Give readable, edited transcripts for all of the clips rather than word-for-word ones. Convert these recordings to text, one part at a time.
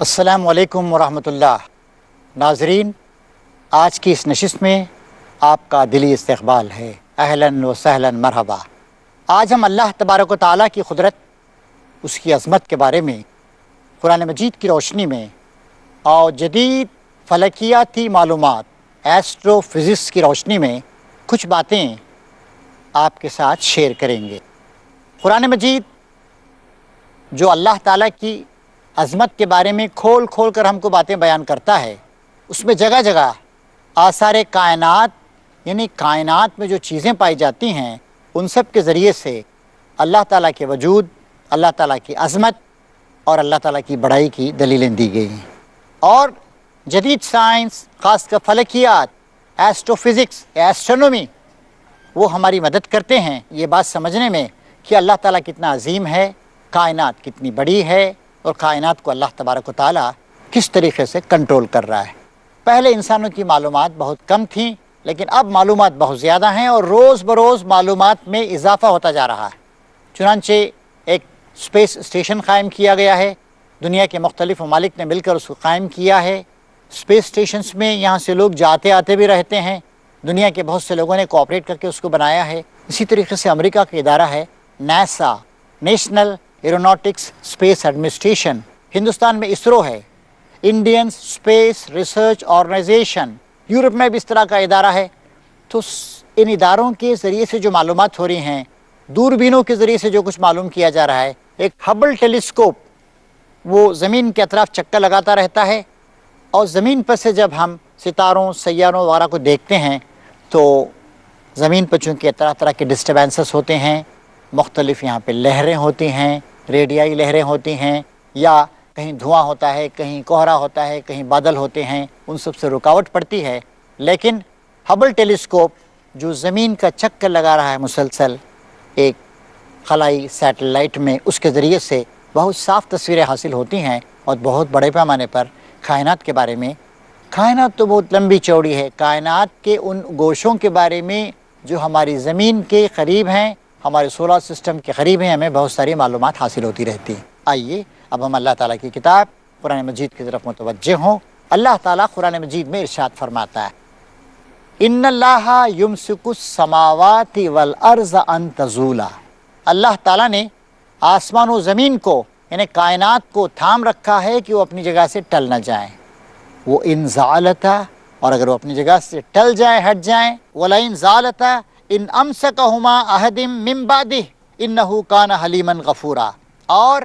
السلام علیکم ورحمۃ اللہ۔ ناظرین، آج کی اس نشست میں آپ کا دلی استقبال ہے۔ اہلاً و سہلاً مرحبا۔ آج ہم اللہ تبارک و تعالیٰ کی قدرت، اس کی عظمت کے بارے میں قرآن مجید کی روشنی میں اور جدید فلکیاتی معلومات ایسٹرو فزکس کی روشنی میں کچھ باتیں آپ کے ساتھ شیئر کریں گے۔ قرآن مجید جو اللہ تعالیٰ کی عظمت کے بارے میں کھول کھول کر ہم کو باتیں بیان کرتا ہے، اس میں جگہ جگہ آثار کائنات یعنی کائنات میں جو چیزیں پائی جاتی ہیں ان سب کے ذریعے سے اللہ تعالیٰ کے وجود، اللہ تعالیٰ کی عظمت اور اللہ تعالیٰ کی بڑائی کی دلیلیں دی گئی ہیں۔ اور جدید سائنس، خاص کر فلکیات، ایسٹرو فزکس، ایسٹرونومی، وہ ہماری مدد کرتے ہیں یہ بات سمجھنے میں کہ اللہ تعالیٰ کتنا عظیم ہے، کائنات کتنی بڑی ہے اور کائنات کو اللہ تبارک و تعالیٰ کس طریقے سے کنٹرول کر رہا ہے۔ پہلے انسانوں کی معلومات بہت کم تھیں، لیکن اب معلومات بہت زیادہ ہیں اور روز بروز معلومات میں اضافہ ہوتا جا رہا ہے۔ چنانچہ ایک اسپیس اسٹیشن قائم کیا گیا ہے، دنیا کے مختلف ممالک نے مل کر اس کو قائم کیا ہے۔ اسپیس اسٹیشنز میں یہاں سے لوگ جاتے آتے بھی رہتے ہیں، دنیا کے بہت سے لوگوں نے کوآپریٹ کر کے اس کو بنایا ہے۔ اسی طریقے سے امریکہ کا ادارہ ہے NASA, National Aeronautics Space Administration, Hindustan میں اسرو ہے، Indian Space Research Organisation, Europe میں بھی اس طرح کا ادارہ ہے۔ تو ان اداروں کے ذریعے سے جو معلومات ہو رہی ہیں، دوربینوں کے ذریعے سے جو کچھ معلوم کیا جا رہا ہے، ایک ہبل ٹیلیسکوپ وہ زمین کے اطراف چکر لگاتا رہتا ہے اور زمین پر سے جب ہم ستاروں، سیاروں وغیرہ کو دیکھتے ہیں تو زمین پر چونکہ طرح طرح کے ڈسٹربینسز ہوتے ہیں، مختلف یہاں پہ لہریں ہوتی ہیں، ریڈیائی لہریں ہوتی ہیں، یا کہیں دھواں ہوتا ہے، کہیں کوہرا ہوتا ہے، کہیں بادل ہوتے ہیں، ان سب سے رکاوٹ پڑتی ہے۔ لیکن ہبل ٹیلیسکوپ جو زمین کا چکر لگا رہا ہے مسلسل ایک خلائی سیٹلائٹ میں، اس کے ذریعے سے بہت صاف تصویریں حاصل ہوتی ہیں اور بہت بڑے پیمانے پر کائنات کے بارے میں۔ کائنات تو بہت لمبی چوڑی ہے، کائنات کے ان گوشوں کے بارے میں جو ہماری زمین کے قریب ہیں، ہمارے سولر سسٹم کے قریب ہیں، ہمیں بہت ساری معلومات حاصل ہوتی رہتی ہیں۔ آئیے اب ہم اللہ تعالیٰ کی کتاب قرآن مجید کی طرف متوجہ ہوں۔ اللہ تعالیٰ قرآن مجید میں ارشاد فرماتا ہے، ان اللہ یمسک السماوات والارض ان تزولا۔ اللہ تعالیٰ نے آسمان و زمین کو یعنی کائنات کو تھام رکھا ہے کہ وہ اپنی جگہ سے ٹل نہ جائیں۔ وہ ان زالتا، اور اگر وہ اپنی جگہ سے ٹل جائیں، ہٹ جائیں، وَلَئِن زَالَتَا ان امسکہما احد من بعدہ انہ کان حلیما غفورا۔ اور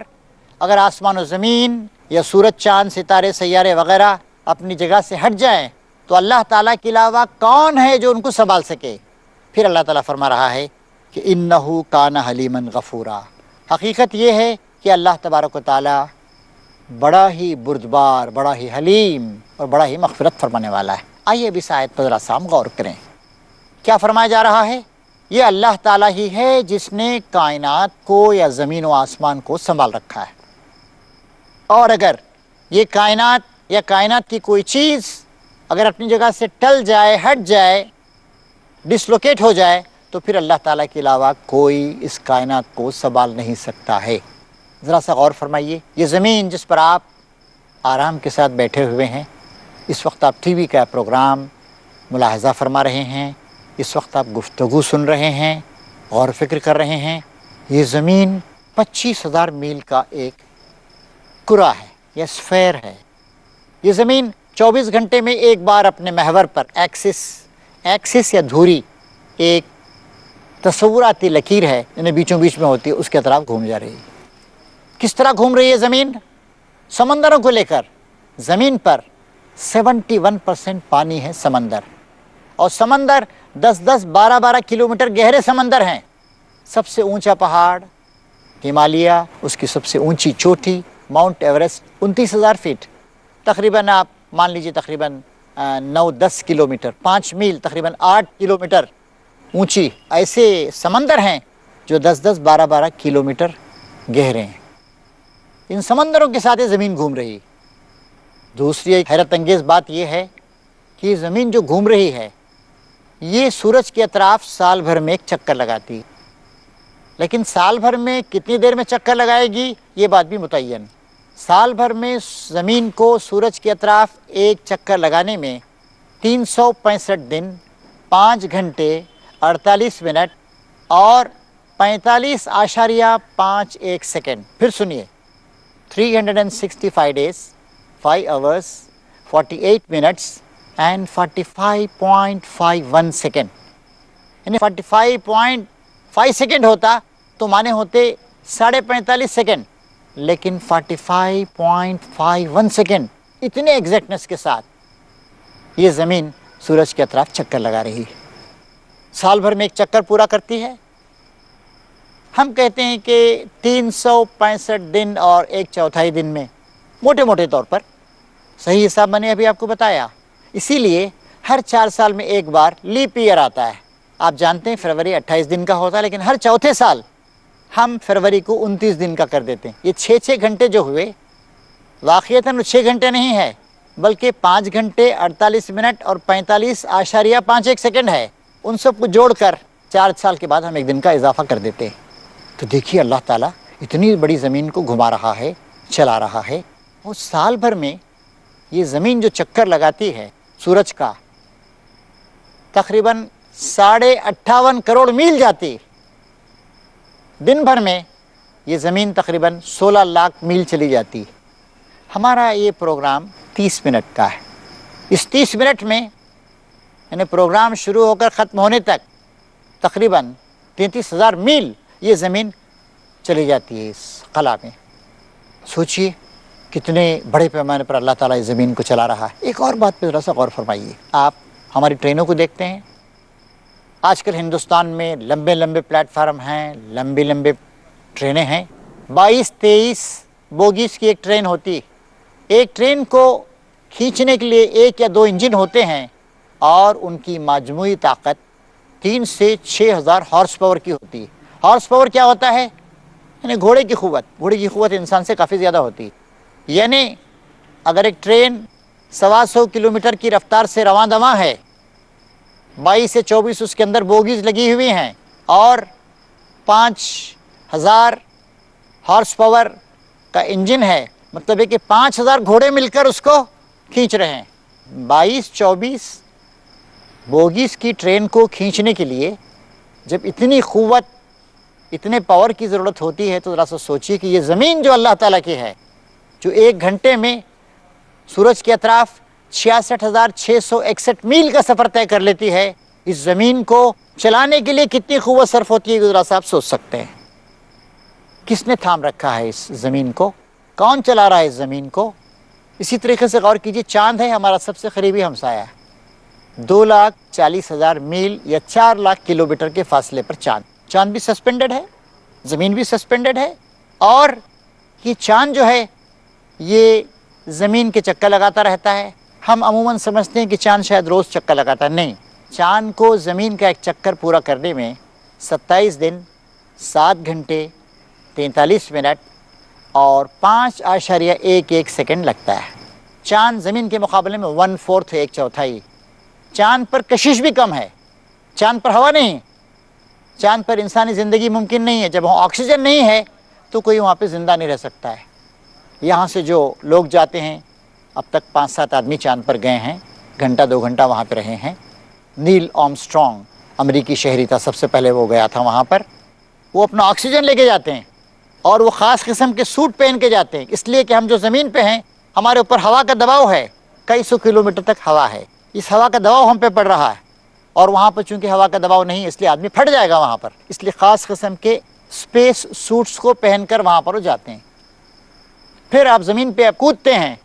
اگر آسمان و زمین یا سورج، چاند، ستارے، سیارے وغیرہ اپنی جگہ سے ہٹ جائیں تو اللہ تعالیٰ کے علاوہ کون ہے جو ان کو سنبھال سکے؟ پھر اللہ تعالیٰ فرما رہا ہے کہ انہ کان حلیما غفورا۔ حقیقت یہ ہے کہ اللہ تبارک و تعالیٰ بڑا ہی بردبار، بڑا ہی حلیم اور بڑا ہی مغفرت فرمانے والا ہے۔ آئیے اب اس آیت پر ذرا سا غور کریں۔ کیا فرمایا جا رہا ہے؟ یہ اللہ تعالیٰ ہی ہے جس نے کائنات کو یا زمین و آسمان کو سنبھال رکھا ہے، اور اگر یہ کائنات یا کائنات کی کوئی چیز اگر اپنی جگہ سے ٹل جائے، ہٹ جائے، ڈسلوکیٹ ہو جائے تو پھر اللہ تعالیٰ کے علاوہ کوئی اس کائنات کو سنبھال نہیں سکتا ہے۔ ذرا سا غور فرمائیے، یہ زمین جس پر آپ آرام کے ساتھ بیٹھے ہوئے ہیں، اس وقت آپ ٹی وی کا پروگرام ملاحظہ فرما رہے ہیں، اس وقت آپ گفتگو سن رہے ہیں، غور فکر کر رہے ہیں، یہ زمین 25,000 میل کا ایک کرہ ہے یا اسفیر ہے۔ یہ زمین 24 گھنٹے میں ایک بار اپنے محور پر ایکسس یا دھوری، ایک تصوراتی لکیر ہے جنہیں بیچوں بیچ میں ہوتی ہے، اس کے اطراف گھوم جا رہی ہے۔ کس طرح گھوم رہی ہے زمین؟ سمندروں کو لے کر۔ زمین پر 71% پانی ہے سمندر، اور سمندر 10-10، 12-12 کلومیٹر گہرے سمندر ہیں۔ سب سے اونچا پہاڑ ہمالیہ، اس کی سب سے اونچی چوٹی ماؤنٹ ایوریسٹ 29,000 فیٹ، تقریباً آپ مان لیجیے تقریباً 9-10 کلومیٹر، 5 میل، تقریباً 8 کلومیٹر اونچی ایسے سمندر ہیں جو 10-10، 12-12 کلومیٹر گہرے ہیں۔ ان سمندروں کے ساتھ یہ زمین گھوم رہی۔ دوسری ایک حیرت انگیز بات یہ ہے کہ زمین جو گھوم رہی ہے یہ سورج کے اطراف سال بھر میں ایک چکر لگاتی، لیکن سال بھر میں کتنی دیر میں چکر لگائے گی یہ بات بھی متعین۔ سال بھر میں زمین کو سورج کے اطراف ایک چکر لگانے میں 365 دن، 5 گھنٹے 48 منٹ اور 45.51 سیکنڈ۔ پھر سنیے، 365 days, 5 hours, 48 minutes and 45.51 second, یعنی 45.5 سیکنڈ ہوتا تو مانے ہوتے 45.5 سیکنڈ، لیکن 45.51 سیکنڈ اتنے ایگزیکٹنس کے ساتھ یہ زمین سورج کے اطراف چکر لگا رہی ہے۔ سال بھر میں ایک چکر پورا کرتی ہے۔ ہم کہتے ہیں کہ 365 دن اور 1/4 دن میں، موٹے موٹے طور پر، صحیح حساب میں نے ابھی آپ کو بتایا۔ اسی لیے ہر 4 سال میں ایک بار لیپ ایئر آتا ہے۔ آپ جانتے ہیں فروری 28 دن کا ہوتا ہے، لیکن ہر چوتھے سال ہم فروری کو 29 دن کا کر دیتے ہیں۔ یہ 6 گھنٹے جو ہوئے، واقعتاً 6 گھنٹے نہیں ہے، بلکہ 5 گھنٹے 48 منٹ اور 45.51 سیکنڈ ہے۔ ان سب کو جوڑ کر 4 سال کے بعد ہم ایک دن کا اضافہ کر دیتے ہیں۔ تو دیکھیے اللہ تعالیٰ اتنی بڑی زمین کو گھما رہا ہے، چلا رہا ہے، اور سال بھر میں یہ زمین جو چکر لگاتی ہے سورج کا، تقریباً 58.5 کروڑ میل جاتی۔ دن بھر میں یہ زمین تقریباً 16 لاکھ میل چلی جاتی۔ ہمارا یہ پروگرام 30 منٹ کا ہے۔ اس 30 منٹ میں، یعنی پروگرام شروع ہو کر ختم ہونے تک، تقریباً 33,000 میل یہ زمین چلی جاتی ہے اس خلا میں۔ سوچئے کتنے بڑے پیمانے پر اللہ تعالیٰ اس زمین کو چلا رہا ہے۔ ایک اور بات پہ ذرا سا غور فرمائیے، آپ ہماری ٹرینوں کو دیکھتے ہیں۔ آج کل ہندوستان میں لمبے لمبے پلیٹ فارم ہیں، لمبے لمبے ٹرینیں ہیں۔ 22-23 بوگیز کی ایک ٹرین ہوتی۔ ایک ٹرین کو کھینچنے کے لیے 1 یا 2 انجن ہوتے ہیں، اور ان کی مجموعی طاقت 3 سے 6,000 ہارس پاور کی ہوتی ہے۔ ہارس پاور کیا ہوتا ہے؟ یعنی گھوڑے کی قوت۔ گھوڑے کی قوت انسان سے کافی زیادہ ہوتی ہے۔ یعنی اگر ایک ٹرین 125 کلومیٹر کی رفتار سے رواں دواں ہے، 22 سے 24 اس کے اندر بوگیز لگی ہوئی ہیں، اور 5,000 ہارس پاور کا انجن ہے، مطلب ہے کہ 5,000 گھوڑے مل کر اس کو کھینچ رہے ہیں۔ 22-24 بوگیز کی ٹرین کو کھینچنے کے لیے جب اتنی قوت، اتنے پاور کی ضرورت ہوتی ہے، تو ذرا سا سوچیے کہ یہ زمین جو اللہ تعالیٰ کی ہے، جو 1 گھنٹے میں سورج کے اطراف 66,661 میل کا سفر طے کر لیتی ہے، اس زمین کو چلانے کے لیے کتنی قوت صرف ہوتی ہے، ذرا سا آپ سوچ سکتے ہیں۔ کس نے تھام رکھا ہے اس زمین کو؟ کون چلا رہا ہے اس زمین کو؟ اسی طریقے سے غور کیجیے، چاند ہے ہمارا سب سے قریبی ہمسایہ، 2,40,000 میل یا 4 لاکھ کلومیٹر کے فاصلے پر چاند بھی سسپینڈڈ ہے، زمین بھی سسپینڈڈ ہے، اور یہ چاند جو ہے یہ زمین کے چکر لگاتا رہتا ہے۔ ہم عموماً سمجھتے ہیں کہ چاند شاید روز چکر لگاتا ہے، نہیں، چاند کو زمین کا ایک چکر پورا کرنے میں 27 دن، 7 گھنٹے 43 منٹ اور 5.11 سیکنڈ لگتا ہے۔ چاند زمین کے مقابلے میں 1/4 ہے، 1/4۔ چاند پر کشش بھی کم ہے، چاند پر ہوا نہیں، چاند پر انسانی زندگی ممکن نہیں ہے۔ جب وہاں آکسیجن نہیں ہے تو کوئی وہاں پہ زندہ نہیں رہ سکتا ہے۔ یہاں سے جو لوگ جاتے ہیں، اب تک 5-7 آدمی چاند پر گئے ہیں، گھنٹہ 2 گھنٹہ وہاں پہ رہے ہیں۔ نیل آرمسٹرانگ امریکی شہری تھا، سب سے پہلے وہ گیا تھا وہاں پر۔ وہ اپنا آکسیجن لے کے جاتے ہیں، اور وہ خاص قسم کے سوٹ پہن کے جاتے ہیں، اس لیے کہ ہم جو زمین پہ ہیں، ہمارے اوپر ہوا کا دباؤ ہے، کئی 100 کلومیٹر تک ہوا ہے، اس ہوا کا دباؤ ہم پہ پڑ رہا ہے، اور وہاں پر چونکہ ہوا کا دباؤ نہیں ہے، اس لیے آدمی پھٹ جائے گا وہاں پر، اس لیے خاص قسم کے اسپیس سوٹس کو پہن کر وہاں پر وہ جاتے ہیں۔ پھر آپ زمین پہ آپ کودتے ہیں،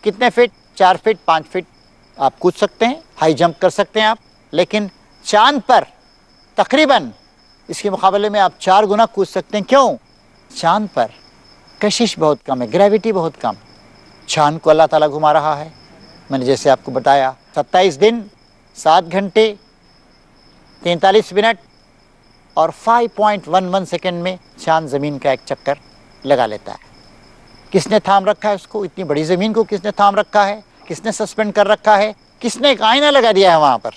کتنے فٹ؟ 4 فٹ 5 فٹ آپ کود سکتے ہیں، ہائی جمپ کر سکتے ہیں آپ، لیکن چاند پر تقریباً اس کے مقابلے میں آپ 4 گنا کود سکتے ہیں۔ کیوں؟ چاند پر کشش بہت کم ہے، گریوٹی بہت کم۔ چاند کو اللہ تعالیٰ گھما رہا ہے، میں نے جیسے آپ کو بتایا، 27 دن 7 گھنٹے 43 منٹ اور 5.11 سیکنڈ میں چاند زمین کا ایک چکر لگا لیتا ہے۔ کس نے تھام رکھا ہے اس کو؟ اتنی بڑی زمین کو کس نے تھام رکھا ہے؟ کس نے سسپینڈ کر رکھا ہے؟ کس نے ایک آئینہ لگا دیا ہے وہاں پر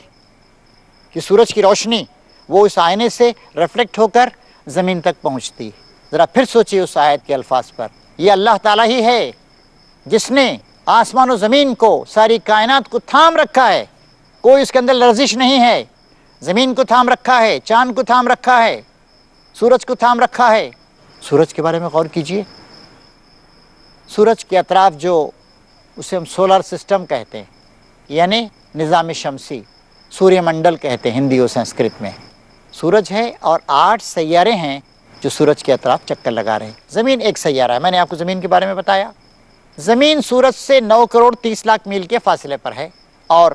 کہ سورج کی روشنی وہ اس آئینے سے ریفلیکٹ ہو کر زمین تک پہنچتی۔ ذرا پھر سوچئے اس آیت کے الفاظ پر، یہ اللہ تعالیٰ ہی ہے جس نے آسمان و زمین کو، ساری کائنات کو تھام رکھا ہے، کوئی اس کے اندر لرزش نہیں ہے، زمین کو تھام رکھا ہے، چاند کو تھام رکھا ہے، سورج کو تھام رکھا ہے۔ سورج کے بارے میں غور کیجئے، سورج کے اطراف جو اسے ہم سولر سسٹم کہتے ہیں، یعنی نظام شمسی، سوریہ منڈل کہتے ہیں ہندی و سنسکرت میں، سورج ہے اور 8 سیارے ہیں جو سورج کے اطراف چکر لگا رہے ہیں۔ زمین ایک سیارہ ہے، میں نے آپ کو زمین کے بارے میں بتایا۔ زمین سورج سے 9 کروڑ 30 لاکھ میل کے فاصلے پر ہے اور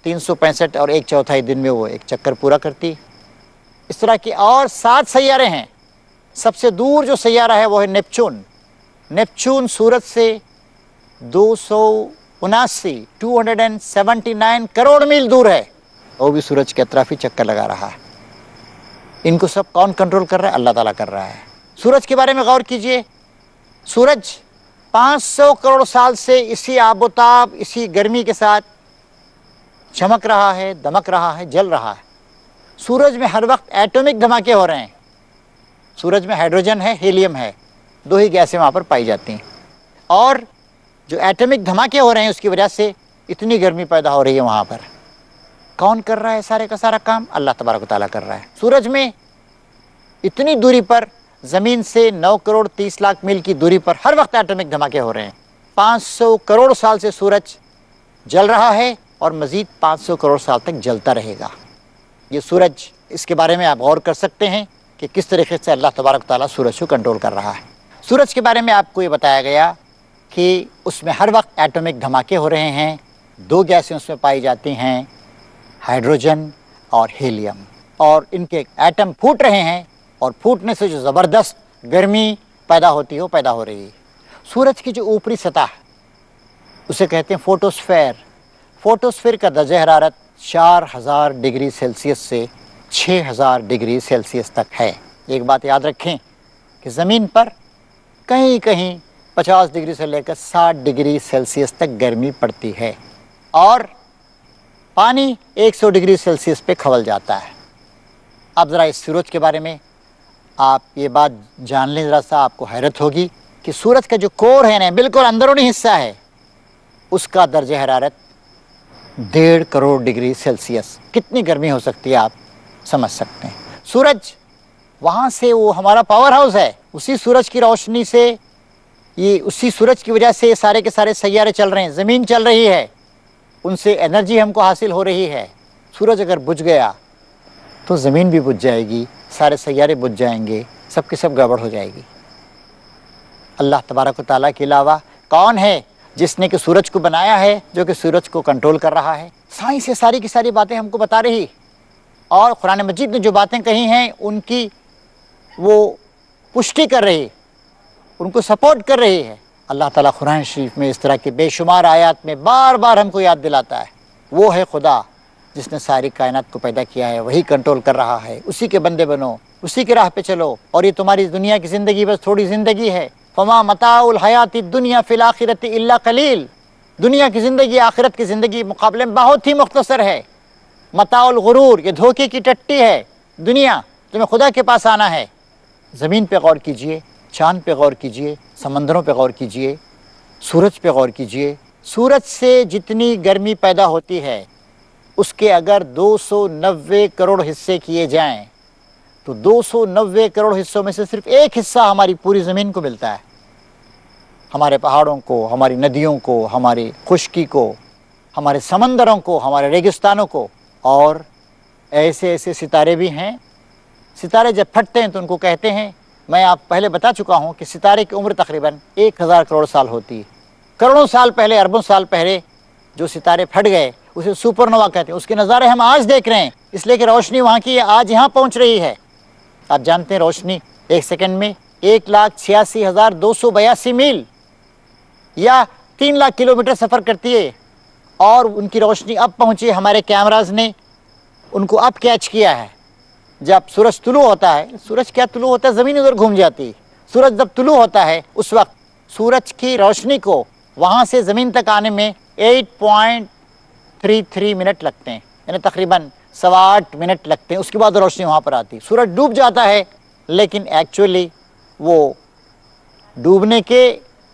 365 اور 1/4 دن میں وہ ایک چکر پورا کرتی ہے۔ اس طرح کے اور 7 سیارے ہیں۔ سب سے دور جو سیارہ ہے وہ ہے نیپچون۔ نیپچون سورج سے 279 کروڑ میل دور ہے، وہ بھی سورج کے اطراف ہی چکر لگا رہا ہے۔ ان کو سب کون کنٹرول کر رہا ہے؟ اللہ تعالیٰ کر رہا ہے۔ سورج کے بارے میں غور کیجئے، سورج 500 کروڑ سال سے اسی آب و تاب، اسی گرمی کے ساتھ چمک رہا ہے، دمک رہا ہے، جل رہا ہے۔ سورج میں ہر وقت ایٹمک دھماکے ہو رہے ہیں۔ سورج میں ہائیڈروجن ہے، ہیلیم ہے، 2 ہی گیسیں وہاں پر پائی جاتی ہیں، اور جو ایٹمک دھماکے ہو رہے ہیں اس کی وجہ سے اتنی گرمی پیدا ہو رہی ہے وہاں پر۔ کون کر رہا ہے سارے کا سارا کام؟ اللہ تبارک و تعالیٰ کر رہا ہے۔ سورج میں اتنی دوری پر، زمین سے 9 کروڑ 30 لاکھ میل کی دوری پر ہر وقت ایٹمک دھماکے ہو رہے ہیں۔ 500 کروڑ سال سے سورج جل رہا ہے اور مزید 500 کروڑ سال تک جلتا رہے گا۔ یہ سورج، اس کے بارے میں آپ غور کر سکتے ہیں کہ کس طریقے سے اللہ تبارک و تعالیٰ سورج کو کنٹرول کر رہا ہے۔ سورج کے بارے میں آپ کو یہ بتایا گیا کہ اس میں ہر وقت ایٹمک دھماکے ہو رہے ہیں، 2 گیسیں اس میں پائی جاتی ہیں، ہائیڈروجن اور ہیلیم، اور ان کے ایٹم پھوٹ رہے ہیں، اور پھوٹنے سے جو زبردست گرمی پیدا ہوتی ہے وہ پیدا ہو رہی ہے۔ سورج کی جو اوپری سطح اسے کہتے ہیں فوٹوسفیر۔ فوٹوسفیر کا درجہ حرارت 4000 ڈگری سیلسیس سے 6000 ڈگری سیلسیس تک ہے۔ ایک بات یاد رکھیں کہ زمین پر کہیں کہیں 50 ڈگری سے لے کر 60 ڈگری سیلسیس تک گرمی پڑتی ہے، اور پانی 100 ڈگری سیلسیس پہ کھول جاتا ہے۔ اب ذرا اس سورج کے بارے میں آپ یہ بات جان لیں، ذرا سا آپ کو حیرت ہوگی کہ سورج کا جو کور ہے نا، بالکل اندرونی حصہ ہے، اس کا درجہ حرارت 1.5 کروڑ ڈگری سیلسیس۔ کتنی گرمی ہو سکتی ہے آپ سمجھ سکتے ہیں۔ سورج وہاں سے، وہ ہمارا پاور ہاؤس ہے، اسی سورج کی روشنی سے، یہ اسی سورج کی وجہ سے یہ سارے کے سارے سیارے چل رہے ہیں، زمین چل رہی ہے، ان سے انرجی ہم کو حاصل ہو رہی ہے۔ سورج اگر بجھ گیا تو زمین بھی بجھ جائے گی، سارے سیارے بجھ جائیں گے، سب کی سب گڑبڑ ہو جائے گی۔ اللہ تبارک و تعالیٰ کے علاوہ کون ہے جس نے کہ سورج کو بنایا ہے، جو کہ سورج کو کنٹرول کر رہا ہے؟ سائنس یہ ساری کی ساری باتیں ہم کو بتا رہی، اور قرآن مجید نے جو باتیں کہی ہیں ان کی وہ پشٹی کر رہی، ان کو سپورٹ کر رہی ہے۔ اللہ تعالیٰ قرآن شریف میں اس طرح کے بے شمار آیات میں بار بار ہم کو یاد دلاتا ہے، وہ ہے خدا جس نے ساری کائنات کو پیدا کیا ہے، وہی کنٹرول کر رہا ہے، اسی کے بندے بنو، اسی کے راہ پہ چلو، اور یہ تمہاری دنیا کی زندگی بس تھوڑی زندگی ہے۔ فما متاع الحیات الدنیا فی الآخرۃ الا قلیل، دنیا کی زندگی آخرت کی زندگی مقابلے میں بہت ہی مختصر ہے۔ متاع الغرور، یہ دھوکے کی ٹٹی ہے دنیا، تمہیں خدا کے پاس آنا ہے۔ زمین پہ غور کیجئے، چاند پہ غور کیجئے، سمندروں پہ غور کیجئے، سورج پہ غور کیجئے۔ سورج سے جتنی گرمی پیدا ہوتی ہے اس کے اگر 290 کروڑ حصے کیے جائیں تو 290 کروڑ حصوں میں سے صرف ایک حصہ ہماری پوری زمین کو ملتا ہے، ہمارے پہاڑوں کو، ہماری ندیوں کو، ہماری خشکی کو، ہمارے سمندروں کو، ہمارے ریگستانوں کو۔ اور ایسے ایسے ستارے بھی ہیں، ستارے جب پھٹتے ہیں تو ان کو کہتے ہیں، میں آپ پہلے بتا چکا ہوں کہ ستارے کی عمر تقریباً 1000 کروڑ سال ہوتی ہے۔ کروڑوں سال پہلے، اربوں سال پہلے جو ستارے پھٹ گئے اسے سپر نووا کہتے ہیں۔ اس کے نظارے ہم آج دیکھ رہے ہیں، اس لیے کہ روشنی وہاں کی آج یہاں پہنچ رہی ہے۔ آپ جانتے ہیں روشنی 1 سیکنڈ میں 1,86,282 میل یا 3 لاکھ کلومیٹر سفر کرتی ہے، اور ان کی روشنی اب پہنچی ہے، ہمارے کیمراز نے ان کو اب کیچ کیا ہے۔ جب سورج طلوع ہوتا ہے، سورج کیا طلوع ہوتا ہے، زمین ادھر گھوم جاتی ہے۔ سورج جب طلوع ہوتا ہے اس وقت سورج کی روشنی کو وہاں سے زمین تک آنے میں 8.33 منٹ لگتے ہیں، یعنی تقریباً 8.25 منٹ لگتے ہیں، اس کے بعد روشنی وہاں پر آتی ہے۔ سورج ڈوب جاتا ہے، لیکن ایکچولی وہ ڈوبنے کے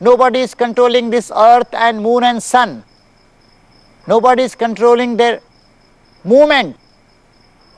nobody is controlling this earth and moon and sun, nobody is controlling their movement।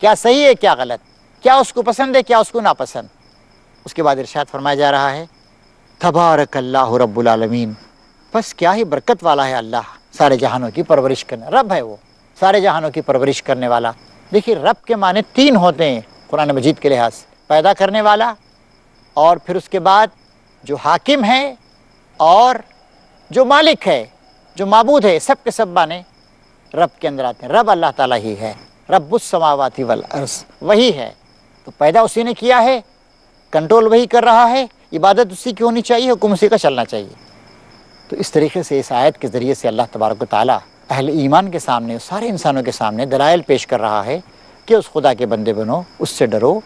کیا صحیح ہے کیا غلط، کیا اس کو پسند ہے کیا اس کو ناپسند۔ اس کے بعد ارشاد فرمایا جا رہا ہے تبارک اللہ رب العالمین، بس کیا ہی برکت والا ہے اللہ، سارے جہانوں کی پرورش کرنے رب ہے وہ، سارے جہانوں کی پرورش کرنے والا۔ دیکھیے رب کے معنی تین ہوتے ہیں قرآن مجید کے لحاظ سے، پیدا کرنے والا، اور پھر اس کے بعد جو حاکم ہے، اور جو مالک ہے، جو معبود ہے، سب کے سب معنی رب کے اندر آتے ہیں۔ رب اللہ تعالیٰ ہی ہے، رب السماوات والارض، وہی ہے۔ تو پیدا اسی نے کیا ہے، کنٹرول وہی کر رہا ہے، عبادت اسی کی ہونی چاہیے، حکم اسی کا چلنا چاہیے۔ تو اس طریقے سے اس آیت کے ذریعے سے اللہ تبارک و تعالیٰ اہل ایمان کے سامنے، سارے انسانوں کے سامنے دلائل پیش کر رہا ہے کہ اس خدا کے بندے بنو، اس سے ڈرو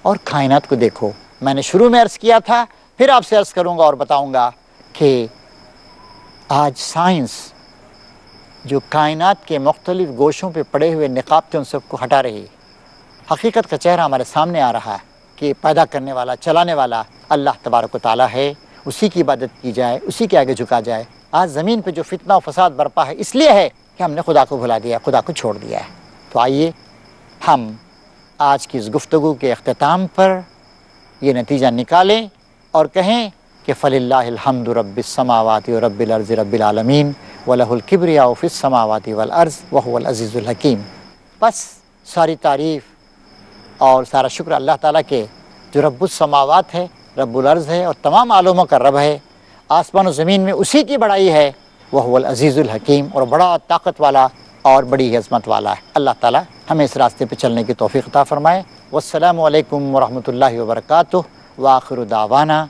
اور کائنات کو دیکھو۔ میں نے شروع میں عرض کیا تھا، پھر آپ سے عرض کروں گا اور بتاؤں گا کہ آج سائنس جو کائنات کے مختلف گوشوں پہ پڑے ہوئے نقاب تھے ان سب کو ہٹا رہی ہے۔ حقیقت کا چہرہ ہمارے سامنے آ رہا ہے کہ پیدا کرنے والا، چلانے والا اللہ تبارک و تعالیٰ ہے، اسی کی عبادت کی جائے، اسی کے آگے جھکا جائے۔ آج زمین پہ جو فتنہ و فساد برپا ہے اس لیے ہے کہ ہم نے خدا کو بھلا دیا، خدا کو چھوڑ دیا ہے۔ تو آئیے ہم آج کی اس گفتگو کے اختتام پر یہ نتیجہ نکالیں اور کہیں کہ فَلِلَّهِ الْحَمْدُ رَبِّ السَّمَاوَاتِ وَرَبِّ الْأَرْضِ رَبِّ الْعَالَمِينَ وَلَهُ الْكِبْرِيَاءُ فِي السَّمَاوَاتِ وَالْأَرْضِ وَهُوَ الْعَزِيزُ الْحَكِيمُ۔ بس ساری تعریف اور سارا شکر اللہ تعالیٰ کے جو رب السماوات ہے، رب الارض ہے اور تمام عالموں کا رب ہے، آسمان و زمین میں اسی کی بڑائی ہے، وَهُوَ الْعَزِيزُ الْحَكِيمُ، اور بڑا طاقت والا اور بڑی عظمت والا ہے۔ اللہ تعالیٰ ہمیں اس راستے پہ چلنے کی توفیق عطا فرمائے۔ والسلام علیکم ورحمۃ اللہ وبرکاتہ، وآخر دعوانا